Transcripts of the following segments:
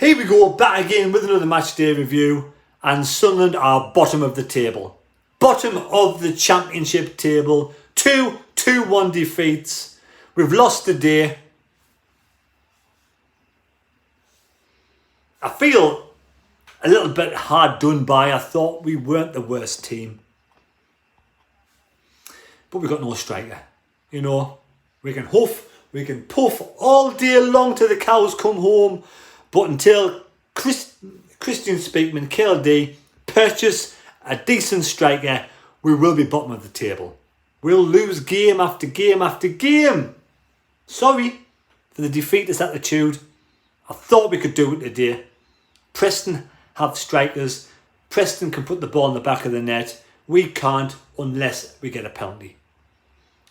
Here we go, back again with another match day review, and Sunderland are bottom of the table. Bottom of the championship table. 2-2-1 defeats. We've lost today. I feel a little bit hard done by. I thought we weren't the worst team. But we've got no striker. You know, we can huff, we can puff all day long till the cows come home. But until Christian Speakman, KLD, purchase a decent striker, we will be bottom of the table. We'll lose game after game after game. Sorry for the defeatist attitude. I thought we could do it today. Preston have strikers. Preston can put the ball in the back of the net. We can't unless we get a penalty.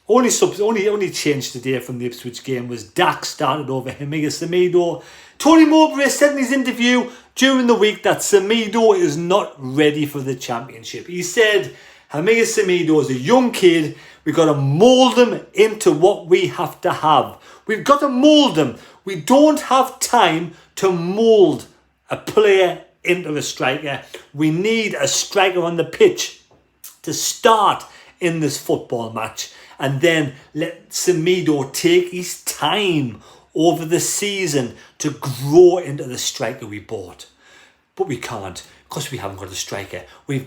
Only change today from the Ipswich game was Dak started over Hemiga Semedo. Tony Mowbray said in his interview during the week that Semedo is not ready for the championship. He said Hemiga Semedo is a young kid. We've got to mould him into what we have to have. We've got to mould him. We don't have time to mould a player into a striker. We need a striker on the pitch to start in this football match, and then let Semedo take his time over the season to grow into the striker we bought. But we can't, because we haven't got a striker.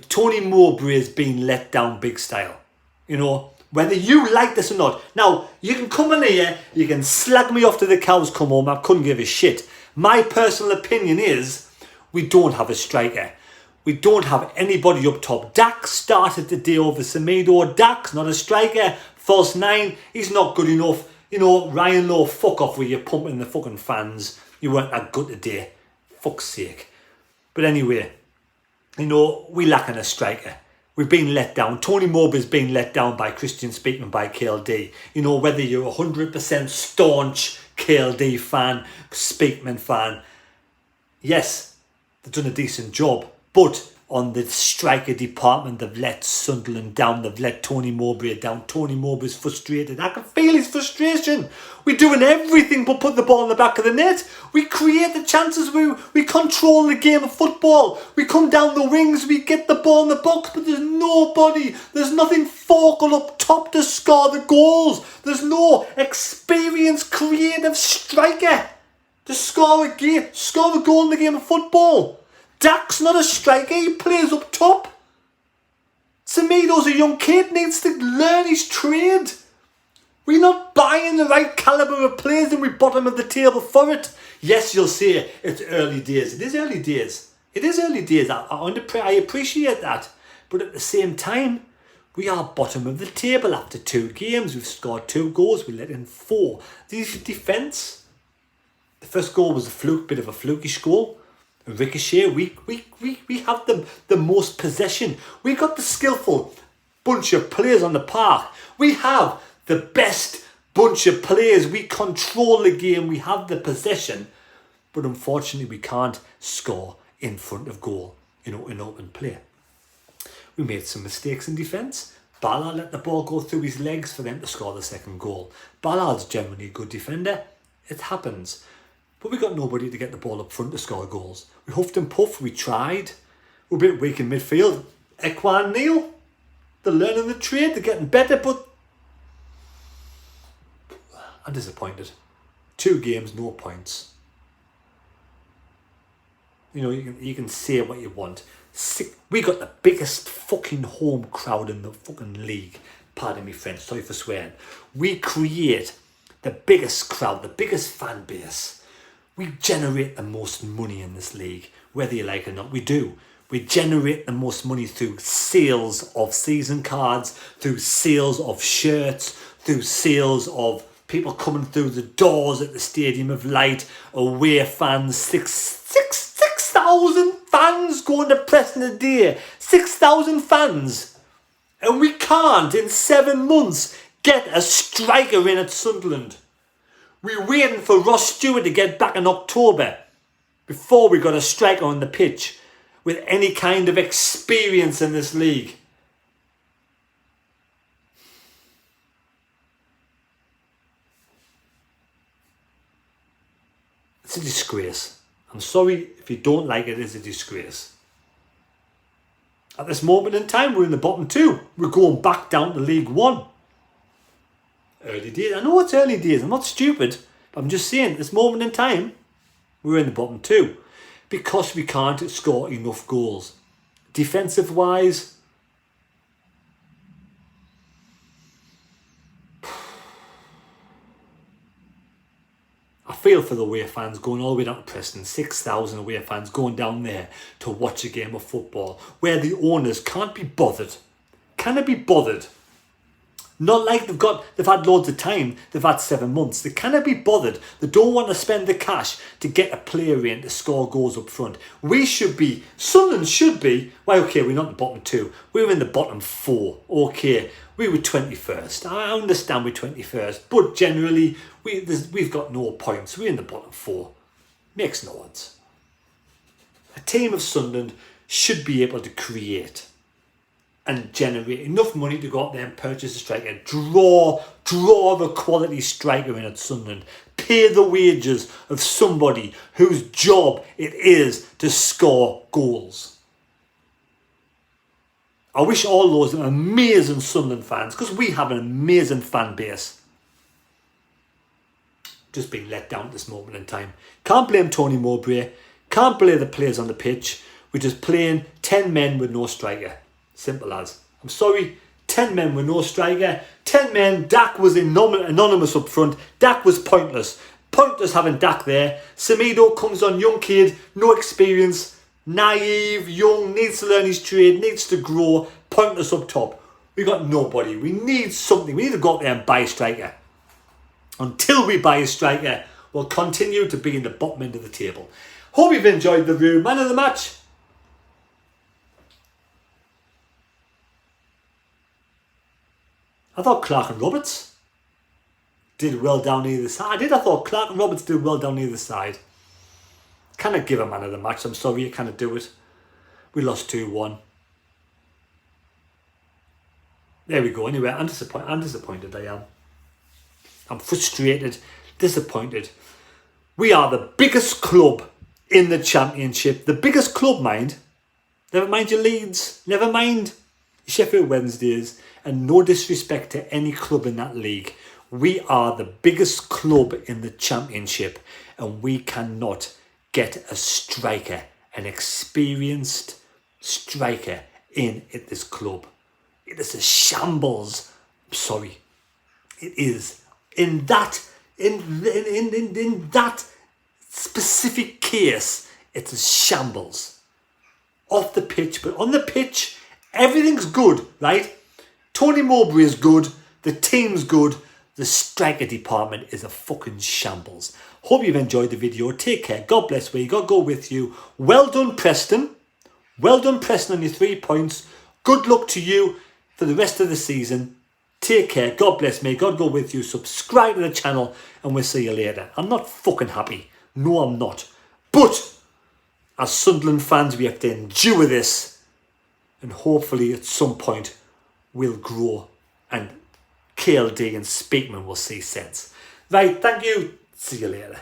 Tony Mowbray has been let down big style. You know, whether you like this or not. Now, you can come in here, you can slag me off till the cows come home. I couldn't give a shit. My personal opinion is we don't have a striker. We don't have anybody up top. Dak started today over Semedo. Dak's not a striker. False 9, he's not good enough. You know, Ryan Lowe, fuck off with you pumping the fucking fans. You weren't that good today. Fuck's sake. But anyway, you know, we lacking a striker. We've been let down. Tony Mowbray's been let down by Christian Speakman, by KLD. You know, whether you're 100% staunch KLD fan, Speakman fan, yes, they've done a decent job. But on the striker department, they've let Sunderland down. They've let Tony Mowbray down. Tony Mowbray's frustrated. I can feel his frustration. We're doing everything but put the ball in the back of the net. We create the chances. We control the game of football. We come down the wings. We get the ball in the box. But there's nobody. There's nothing focal up top to score the goals. There's no experienced, creative striker to score a goal in the game of football. Dak's not a striker, he plays up top. Semedo's a young kid, needs to learn his trade. We're not buying the right calibre of players and we're bottom of the table for it. Yes, you'll say it's early days. It is early days. It is early days. I appreciate that. But at the same time, we are bottom of the table after 2 games. We've scored 2 goals, we let in 4. The defence, the first goal was a fluke, bit of a flukish goal. Ricochet, we have the most possession. We got the skillful bunch of players on the park. We have the best bunch of players. We control the game. We have the possession. But unfortunately, we can't score in front of goal, you know, in open play. We made some mistakes in defence. Ballard let the ball go through his legs for them to score the second goal. Ballard's generally a good defender. It happens. But we got nobody to get the ball up front to score goals. We huffed and puffed, we tried. We're a bit weak in midfield. Equan Neil, they're learning the trade, they're getting better, but I'm disappointed. 2 games, no points. You know, you can say what you want. We got the biggest fucking home crowd in the fucking league. Pardon me French, sorry for swearing. We create the biggest crowd, the biggest fan base. We generate the most money in this league, whether you like it or not, we do. We generate the most money through sales of season cards, through sales of shirts, through sales of people coming through the doors at the Stadium of Light, away fans, 6,000 fans going to Preston a day. 6,000 fans. And we can't, in 7 months, get a striker in at Sunderland. We're waiting for Ross Stewart to get back in October before we got a striker on the pitch with any kind of experience in this league. It's a disgrace. I'm sorry if you don't like it, it's a disgrace. At this moment in time, we're in the bottom 2. We're going back down to League 1. Early days. I know it's early days. I'm not stupid. But I'm just saying, at this moment in time, we're in the bottom 2. Because we can't score enough goals. Defensive-wise, I feel for the away fans going all the way down to Preston, 6,000 away fans going down there to watch a game of football where the owners can't be bothered. Can they be bothered? Not like they've had loads of time, they've had 7 months. They cannot be bothered. They don't want to spend the cash to get a player in to score goals up front. Sunderland should be, well, okay, we're not in the bottom 2. We're in the bottom 4. Okay, we were 21st. I understand we're 21st, but generally, we've got no points. We're in the bottom 4. Makes no odds. A team of Sunderland should be able to create and generate enough money to go out there and purchase a striker. Draw the quality striker in at Sunderland. Pay the wages of somebody whose job it is to score goals. I wish all those amazing Sunderland fans, because we have an amazing fan base, just being let down at this moment in time. Can't blame Tony Mowbray. Can't blame the players on the pitch. We're just playing 10 men with no striker. Simple as. I'm sorry, 10 men with no striker. 10 men, Dak was anonymous up front. Dak was pointless. Pointless having Dak there. Semedo comes on, young kid, no experience, naive, young, needs to learn his trade, needs to grow. Pointless up top. We got nobody. We need something. We need to go out there and buy a striker. Until we buy a striker, we'll continue to be in the bottom end of the table. Hope you've enjoyed the review. Man of the match. I thought Clark and Roberts did well down either side. I thought Clark and Roberts did well down either side. Cannot give a man of the match. I'm sorry, you cannot do it. We lost 2-1. There we go. Anyway, I'm disappointed. I am. I'm frustrated, disappointed. We are the biggest club in the Championship. The biggest club, mind. Never mind your Leeds. Never mind Sheffield Wednesdays. And no disrespect to any club in that league. We are the biggest club in the Championship. And we cannot get a striker, an experienced striker in at this club. It is a shambles. I'm sorry. It is. In that specific case, it's a shambles. Off the pitch, but on the pitch, everything's good, right? Tony Mowbray is good, the team's good, the striker department is a fucking shambles. Hope you've enjoyed the video. Take care. God bless where you got to go with you. Well done, Preston. Well done, Preston, on your 3 points. Good luck to you for the rest of the season. Take care. God bless me. God go with you. Subscribe to the channel and we'll see you later. I'm not fucking happy. No, I'm not. But as Sunderland fans, we have to endure this. And hopefully at some point we'll grow and KLD and Speakman will see sense. Right, thank you. See you later.